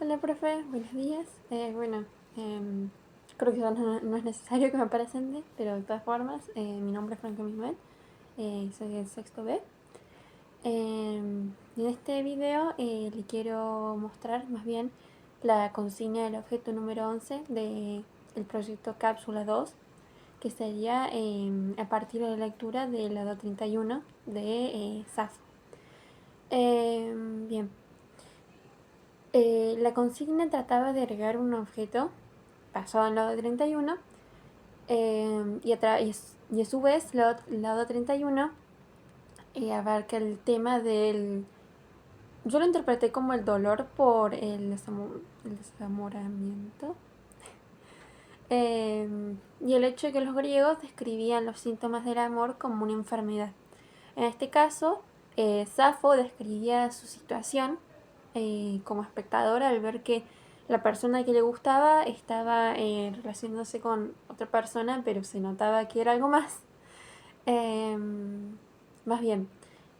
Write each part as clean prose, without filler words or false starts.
Hola, profe, buenos días. Creo que ya no es necesario que me presente, pero de todas formas, mi nombre es Franca Mismet, soy del sexto B. Y en este video le quiero mostrar más bien la consigna del objeto número 11 del proyecto Cápsula 2, que sería a partir de la lectura del lado 31 de Safo. Bien. La consigna trataba de agregar un objeto basado en lado 31 y a su vez lado 31 abarca el tema del... Yo lo interpreté como el dolor por el desamoramiento. Y el hecho de que los griegos describían los síntomas del amor como una enfermedad. En este caso, Safo describía su situación como espectadora al ver que la persona que le gustaba estaba relacionándose con otra persona, pero se notaba que era algo más. Más bien,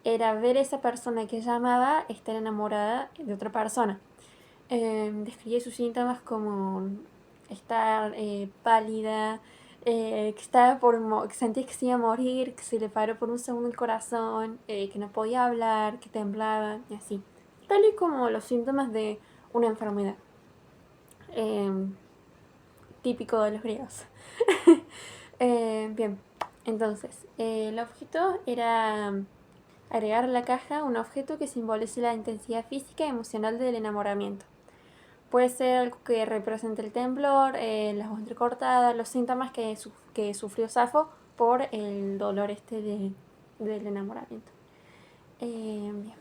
era ver esa persona que ella amaba estar enamorada de otra persona. Describía sus síntomas como estar pálida, que estaba que sentía que se iba a morir, que se le paró por un segundo el corazón, que no podía hablar, que temblaba y así. Tal y como los síntomas de una enfermedad. Eh, Típico de los griegos. Bien, entonces, el objeto era agregar a la caja un objeto que simbolice la intensidad física y emocional del enamoramiento. Puede ser algo que represente el temblor, las voz entrecortadas, los síntomas que sufrió Safo por el dolor del enamoramiento. Bien.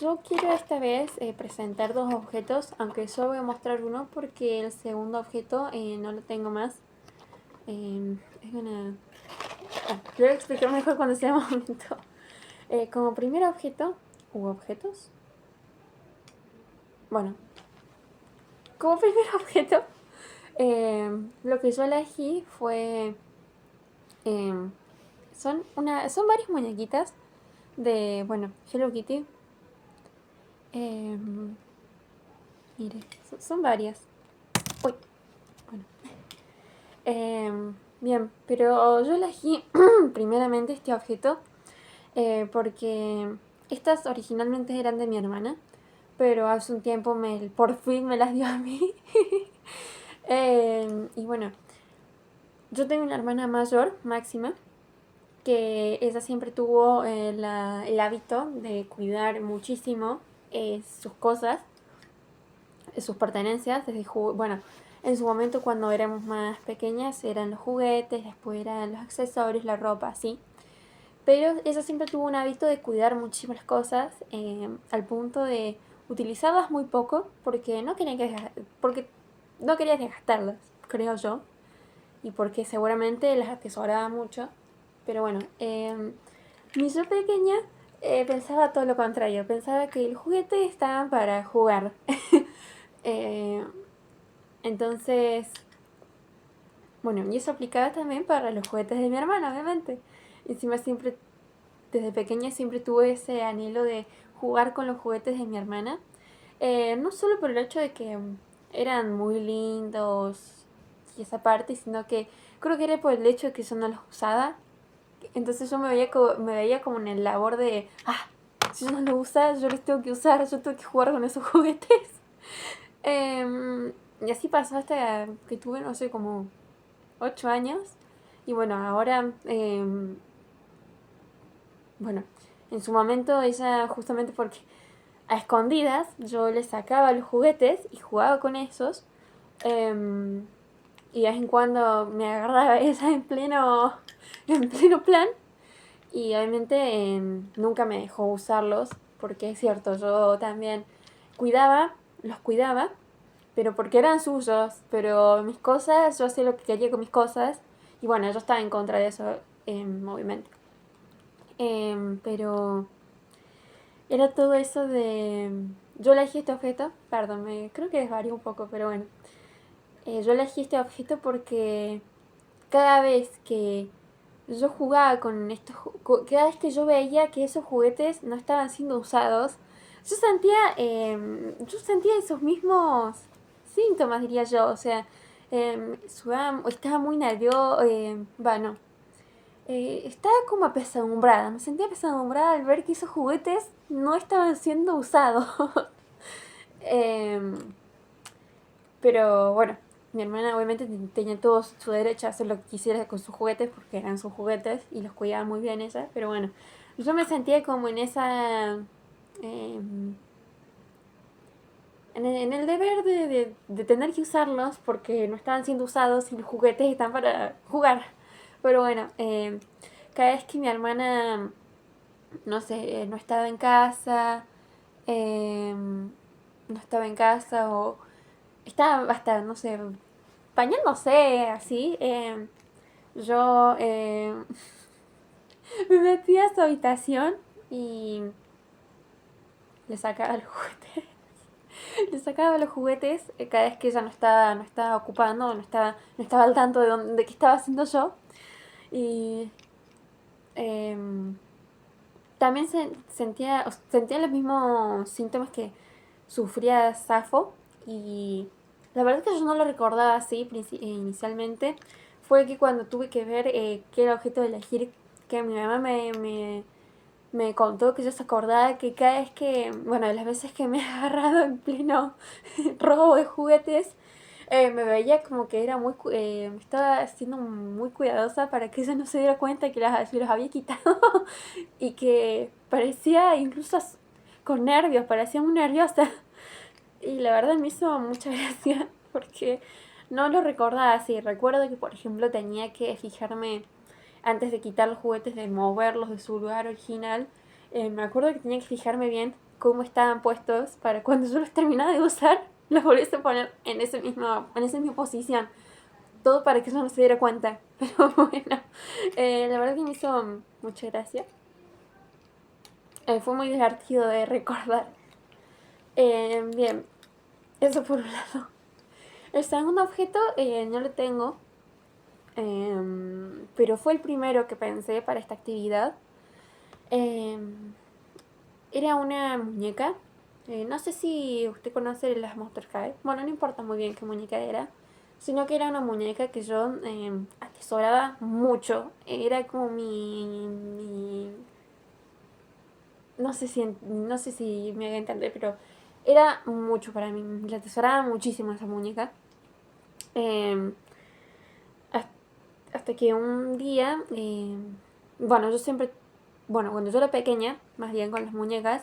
Yo quiero esta vez presentar dos objetos, aunque solo voy a mostrar uno porque el segundo objeto no lo tengo más. Es una... Voy a explicar mejor cuando sea el momento. Como primer objeto, u objetos. Bueno, como primer objeto, lo que yo elegí fue... son varias muñequitas de, bueno, Hello Kitty. Mire, son varias. Uy, bueno. Bien, pero yo elegí primeramente este objeto porque estas originalmente eran de mi hermana, pero hace un tiempo por fin me las dio a mí. Y bueno, yo tengo una hermana mayor, Máxima, que ella siempre tuvo el hábito de cuidar muchísimo sus cosas, sus pertenencias, bueno, en su momento cuando éramos más pequeñas eran los juguetes, después eran los accesorios, la ropa, así. Pero ella siempre tuvo un hábito de cuidar muchísimas cosas al punto de utilizarlas muy poco porque no quería desgastarlas, creo yo, y porque seguramente las atesoraba mucho. Pero bueno, mi yo pequeña pensaba todo lo contrario, pensaba que el juguete estaba para jugar. Eh, entonces, bueno, y eso aplicaba también para los juguetes de mi hermana, obviamente. Encima siempre, desde pequeña siempre tuve ese anhelo de jugar con los juguetes de mi hermana. No solo por el hecho de que eran muy lindos y esa parte, sino que creo que era por el hecho de que yo no los usaba. Entonces yo me veía como en el labor de, si yo no los usaba, yo los tengo que usar, yo tengo que jugar con esos juguetes. Y así pasó hasta que tuve, no sé, como 8 años. Y bueno, ahora, bueno, en su momento ella justamente porque a escondidas yo le sacaba los juguetes y jugaba con esos. Y de vez en cuando me agarraba ella en pleno plan. Y obviamente nunca me dejó usarlos porque es cierto, yo también los cuidaba, pero porque eran suyos, pero mis cosas, yo hacía lo que quería con mis cosas y bueno, yo estaba en contra de eso, obviamente. Pero era todo eso de... Yo elegí este objeto, perdón, creo que desvarío un poco, pero bueno. Yo elegí este objeto porque cada vez que yo jugaba con cada vez que yo veía que esos juguetes no estaban siendo usados, yo sentía esos mismos síntomas, diría yo. O sea, sudaba, estaba muy nerviosa, bueno, estaba como apesadumbrada. Me sentía apesadumbrada al ver que esos juguetes no estaban siendo usados. Em, pero bueno, mi hermana obviamente tenía todo su derecho a hacer lo que quisiera con sus juguetes porque eran sus juguetes y los cuidaba muy bien ella. Pero bueno, yo me sentía como en esa... em, en el deber de tener que usarlos porque no estaban siendo usados y los juguetes están para jugar. Pero bueno, cada vez que mi hermana, no sé, no estaba en casa, no estaba en casa o estaba hasta, no sé, bañándose así, yo me metía a su habitación y le sacaba los juguetes. Le sacaba los juguetes cada vez que ella no estaba ocupando, no estaba al tanto de qué estaba haciendo yo. Y em, también sentía los mismos síntomas que sufría Safo. Y la verdad que yo no lo recordaba así inicialmente. Fue que cuando tuve que ver qué era objeto de elegir, que mi mamá me contó que ella se acordaba que cada vez que, bueno, de las veces que me he agarrado en pleno robo de juguetes, me veía como que era estaba siendo muy cuidadosa para que ella no se diera cuenta que se los había quitado y que parecía incluso con nervios, parecía muy nerviosa. Y la verdad me hizo mucha gracia porque no lo recordaba así. Recuerdo que, por ejemplo, tenía que fijarme antes de quitar los juguetes, de moverlos de su lugar original. Me acuerdo que tenía que fijarme bien cómo estaban puestos para cuando yo los terminaba de usar, los volviese a poner en esa misma posición. Todo para que yo no se diera cuenta. Pero bueno, la verdad que me hizo mucha gracia. Fue muy divertido de recordar. Bien, eso por un lado. El segundo objeto no lo tengo, pero fue el primero que pensé para esta actividad. Em, Era una muñeca. No sé si usted conoce las Monster High. Bueno, no importa muy bien qué muñeca era. Sino que era una muñeca que yo atesoraba mucho. Era como no sé si me voy a entender, pero era mucho para mí. La atesoraba muchísimo esa muñeca. Eh, hasta que un día, bueno, yo siempre, bueno, cuando yo era pequeña, más bien con las muñecas,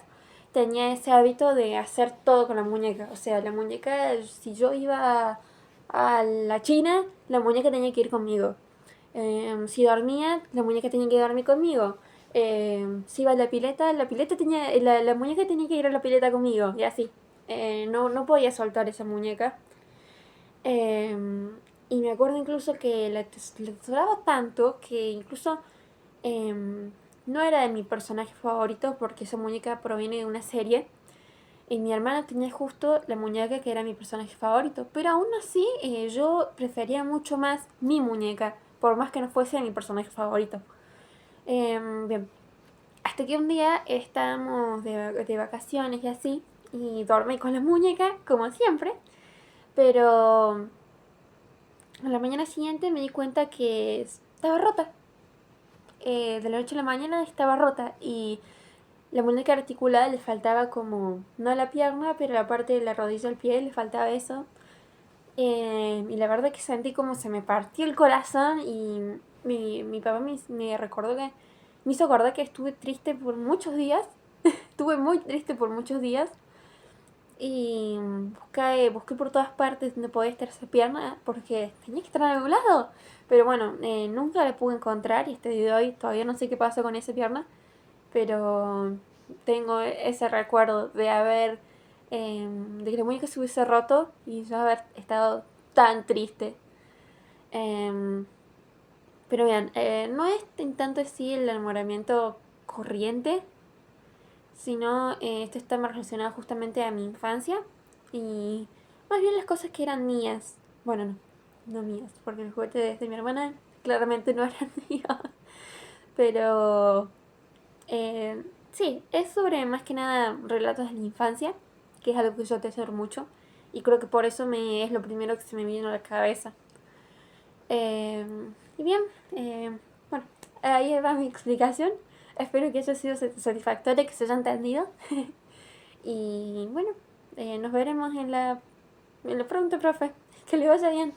tenía ese hábito de hacer todo con la muñeca. O sea, la muñeca, si yo iba a la China, la muñeca tenía que ir conmigo. Si dormía, la muñeca tenía que dormir conmigo. Si iba a la muñeca tenía que ir a la pileta conmigo, y así. No podía soltar esa muñeca. Eh, y me acuerdo incluso que la atesoraba tanto que incluso no era de mi personaje favorito porque esa muñeca proviene de una serie. Y mi hermana tenía justo la muñeca que era mi personaje favorito. Pero aún así yo prefería mucho más mi muñeca, por más que no fuese mi personaje favorito. Bien, hasta que un día estábamos de vacaciones y así, y dormí con la muñeca, como siempre. Pero a la mañana siguiente me di cuenta que estaba rota. De la noche a la mañana estaba rota y la muñeca articulada le faltaba como, no la pierna, pero la parte de la rodilla al pie le faltaba eso. Y la verdad que sentí como se me partió el corazón y mi papá me recordó que me hizo acordar que estuve triste por muchos días. Estuve muy triste por muchos días. Y busqué por todas partes donde podía estar esa pierna porque tenía que estar en algún lado. Pero bueno, nunca la pude encontrar y este día de hoy todavía no sé qué pasó con esa pierna. Pero tengo ese recuerdo de que la muñeca se hubiese roto y yo haber estado tan triste. Em, pero bien, no es en tanto así el enamoramiento corriente, sino esto está más relacionado justamente a mi infancia y más bien las cosas que eran mías. Bueno, no mías, porque el juguete de mi hermana claramente no eran míos, pero Sí, es sobre más que nada relatos de la infancia, que es algo que yo atesoro mucho, y creo que por eso es lo primero que se me vino a la cabeza. Y bien, eh, bueno, ahí va mi explicación. Espero que haya sido satisfactoria, que se haya entendido. Y bueno, nos veremos en lo pronto, profe. Que le vaya bien.